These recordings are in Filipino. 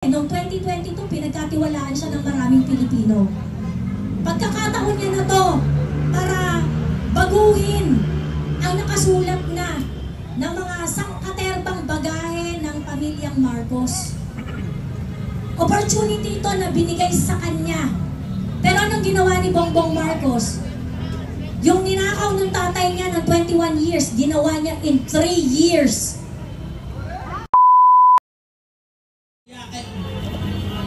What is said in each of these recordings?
Noong 2022, pinagkatiwalaan siya ng maraming Pilipino. Pagkakataon niya na to para baguhin ang nakasulat na ng mga sangkaterbang bagahe ng pamilyang Marcos. Opportunity ito na binigay sa kanya. Pero anong ginawa ni Bongbong Marcos? Yung ninakaw ng tatay niya ng 21 years, ginawa niya in 3 years.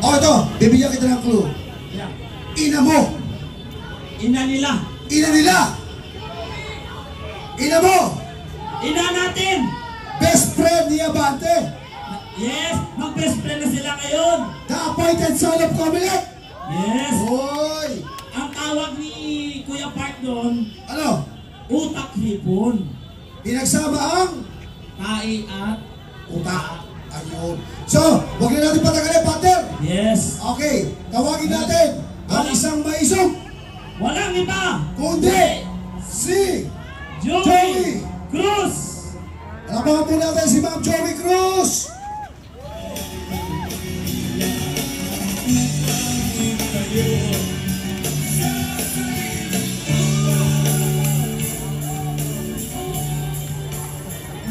Oh, ito, bibigyan kita ng clue. Yeah. Ina mo. Ina nila. Ina nila. Ina mo. Ina natin. Best friend ni Abante. Yes, mag-best friend na sila ngayon. The appointed son of Comelec. Yes. Hoy. Ang tawag ni Kuya Park doon, Ano? utak hipon. Pinagsama ang Tai at utak. Ayun. So, huwag na natin patagalin, partner. yes. Okay, tawagin natin ang isang maisog. Walang iba. Kundi si Joey Joey Cruz. Alabahan po natin si Ma'am Joey Cruz.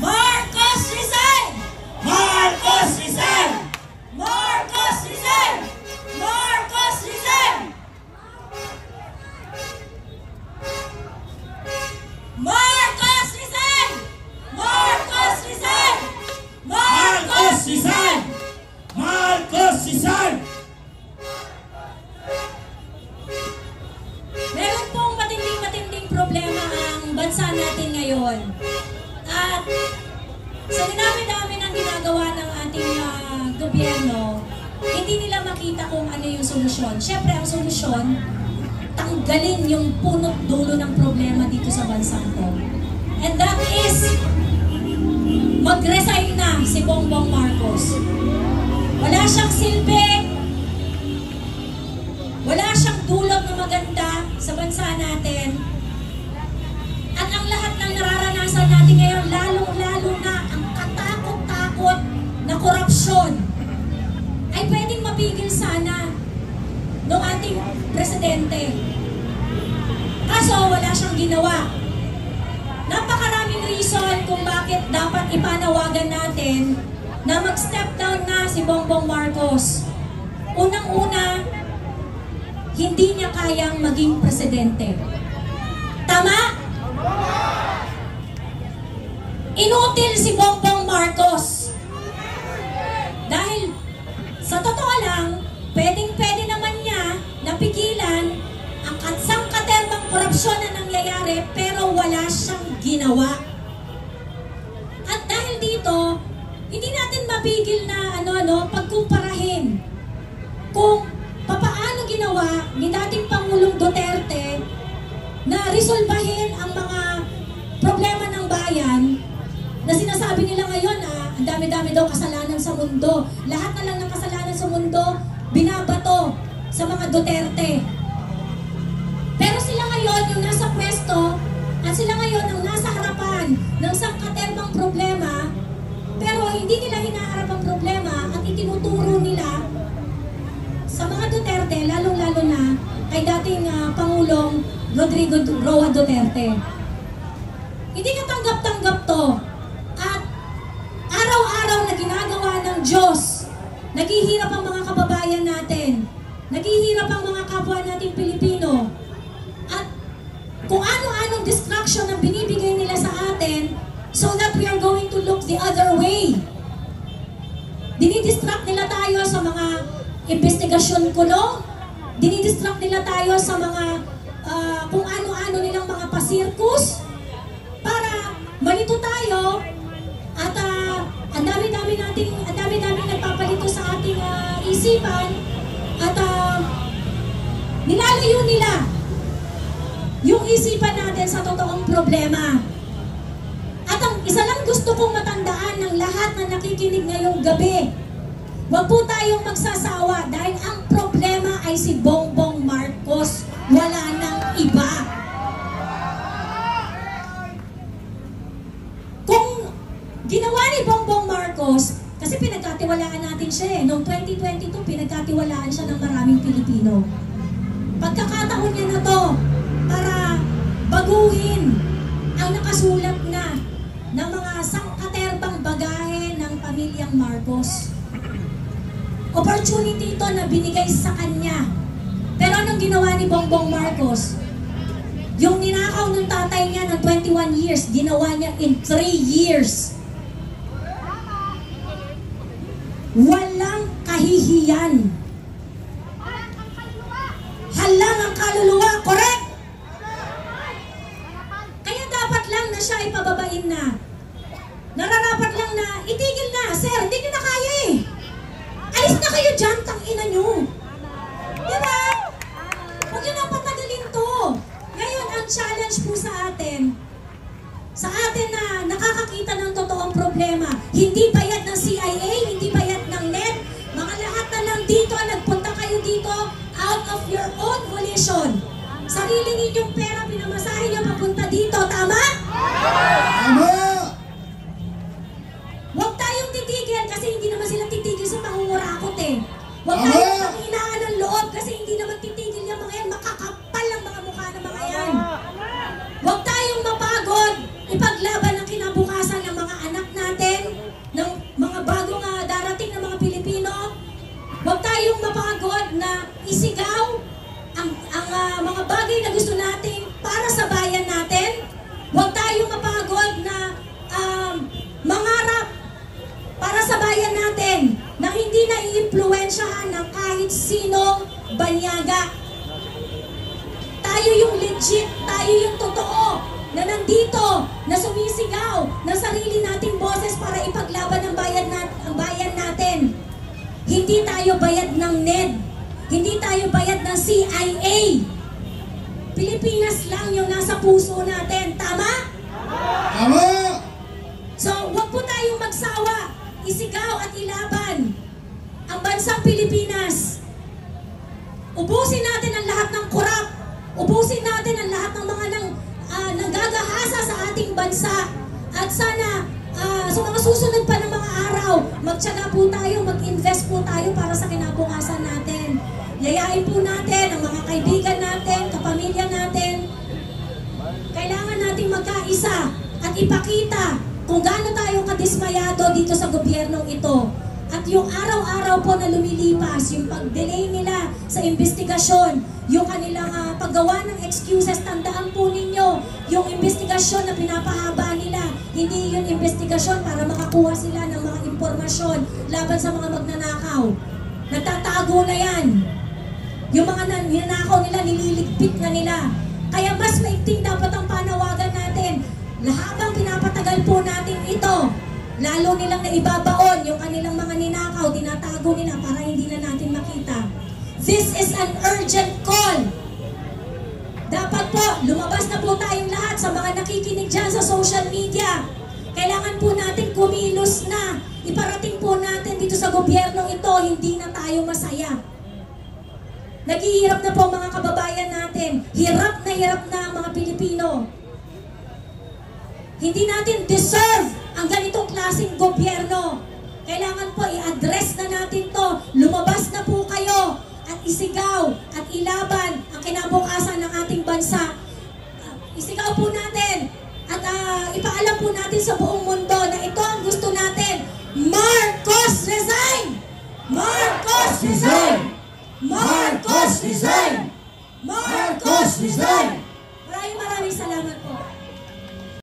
Marcos resign! Marcos resign! Marcos resign! Marcos resign! Marcos resign! Marcos resign! Marcos resign! Marcos resign! Meron pong matinding problema ang bansa natin ngayon. At sa dinami-dami ng ginagawa ng ating gobyerno, hindi nila makita kung ano yung solusyon. Siyempre, ang solusyon, tanggalin yung punot dulo ng problema dito sa bansang to. And that is, mag-resign na si Bongbong Marcos. Wala siyang silbi, wala siyang dulot na maganda sa bansa natin. At ang lahat ng nararanasan natin ngayon, lalong-lalo na ang katakot-takot na korupsyon, ay pwedeng mapigil sana ng ating presidente. Kaso wala siyang ginawa. Napakaraming reason kung bakit dapat ipanawagan natin na mag-step down na si Bongbong Marcos. Unang-una, hindi niya kayang maging presidente. Tama? Inutil si Bongbong Marcos. Dahil sa totoo lang, pwedeng-pwede naman niya napigilan ang sangkaterbang korupsyon na nangyayari pero wala siyang ginawa. At dahil dito, hindi natin mapigil na pagkumparahin kung papaano ginawa ni dating Pangulong Duterte na resolbahin ang mga problema ng bayan na sinasabi nila ngayon na ang dami-dami daw kasalanan sa mundo. Lahat na lang ng kasalanan sa mundo, binabato sa mga Duterte. Pero sila ngayon yung nasa pwesto at sila ngayon ang nasa harapan ng sangkaterbang problema, pero hindi nila hinaharap ang problema at itinuturo nila sa mga Duterte, lalong-lalo na kay dating Pangulong Rodrigo Roa Duterte. Hindi katanggap-tanggap to. At araw-araw na ginagawa ng Diyos, naghihirap ang mga kababayan natin, naghihirap ang mga kapwa nating Pilipino. At kung ano-anong distraction ang binibigay nila sa atin so that we are going to look the other way. Dinidistract nila tayo sa mga investigasyon kulong, dinidistract nila tayo sa mga kung ano-ano nilang mga pasirkus para malito tayo at ang dami-dami nagpapalito sa ating isipan at nilalayo nila yung isipan natin sa totoong problema. At ang isa lang gusto kong matandaan ng lahat na nakikinig ngayong gabi, huwag po tayong magsasawa dahil ang problema ay si Bongbong Marcos. Wala nang iba. Kung ginawa ni Bongbong Marcos, kasi pinagkatiwalaan natin siya eh. Noong 2022, pinagkatiwalaan siya ng maraming Pilipino. Pagkakataon niya na to para baguhin ang nakasulat na ng mga sangkaterbang bagahe ng pamilyang Marcos. Opportunity ito na binigay sa kanya. Pero anong ginawa ni Bongbong Marcos? Yung ninakaw ng tatay niya ng 21 years, ginawa niya in 3 years. Walang kahihiyan. Halang ang kaluluwa, correct? Kaya dapat lang na siya ipababain na. Nararapat lang na itigil na, sir, hindi nyo na kaya eh. Alis na kayo dyan, tangina nyo. Diba? Huwag nyo na patagalin to. Ngayon, ang challenge po sa atin na nakakakita ng totoong problema, hindi bayad ng CIA, hindi bayad ng NED, mga lahat na nandito, nagpunta kayo dito out of your own volition. Sarili ninyong pera, pinamasahe nyo papunta dito, tama? Tama! Huwag tayong titigil kasi hindi naman sila titigil sa pangungurakot eh. Huwag Tama! tayong panghinaan ng loob kasi hindi naman titigil yung mga yan. Makakapal ang mga mukha ng mga yan. Huwag tayong mapagod ipaglaban ang kinabukasan ng mga anak natin, ng mga bagong darating na mga Pilipino. Huwag tayong mapagod na isigaw ang mga bagay na gusto natin para sa bayan natin. Huwag tayong mapagod na mangarap para sa bayan natin na hindi na i-impluwensyahan ng kahit sinong banyaga. Tayo yung legit, tayo yung totoo na nandito, na sumisigaw ng sarili nating boses para ipaglaban ang bayan natin. Hindi tayo bayad ng NED. Hindi tayo bayad ng CIA. Pilipinas lang yung nasa puso natin. Tama? Tama! So, huwag po tayong magsawa. Isigaw at ilaban ang bansang Pilipinas. Ubusin natin ang lahat ng korap. Ubusin natin ang lahat ng mga nanggagahasa sa ating bansa. At sana sa mga susunod pa ng mga araw, magtiyaga po tayo, mag-invest po tayo para sa kinabukasan natin. Yayain po natin ang mga kaibigan natin, kapamilya natin. Kailangan nating magkaisa at ipakita kung gaano tayo kadismayado dito sa gobyernong ito. At yung araw-araw po na lumilipas, yung pag-delay nila sa investigasyon, yung kanilang paggawa ng excuses, tandaan po ninyo, yung investigasyon na pinapahaba nila, hindi yung investigasyon para makakuha sila ng mga impormasyon laban sa mga magnanakaw. Nagtatago na yan. Yung mga ninanakaw nila, nililigpit na nila. Kaya mas maigting dapat ang panawagan natin. Habang pinapatagal po natin ito, lalo nilang naibabaon yung kanilang mga ninakaw, tinatago nila para hindi na natin makita. This is an urgent call. Dapat po, lumabas na po tayong lahat sa mga nakikinig dyan sa social media. Kailangan po natin kumilos na. Iparating po natin dito sa gobyernong ito, hindi na tayo masaya. Naghihirap na po mga kababayan natin. Hirap na ang mga Pilipino. Hindi natin deserve ang ganitong klaseng gobyerno. Kailangan po i-address na natin to. Lumabas na po kayo at isigaw at ilaban ang kinabukasan ng ating bansa. Isigaw po natin at ipaalam po natin sa buong mundo na ito ang gusto natin. Marcos resign! Marcos resign! Marcos resign! Marcos resign!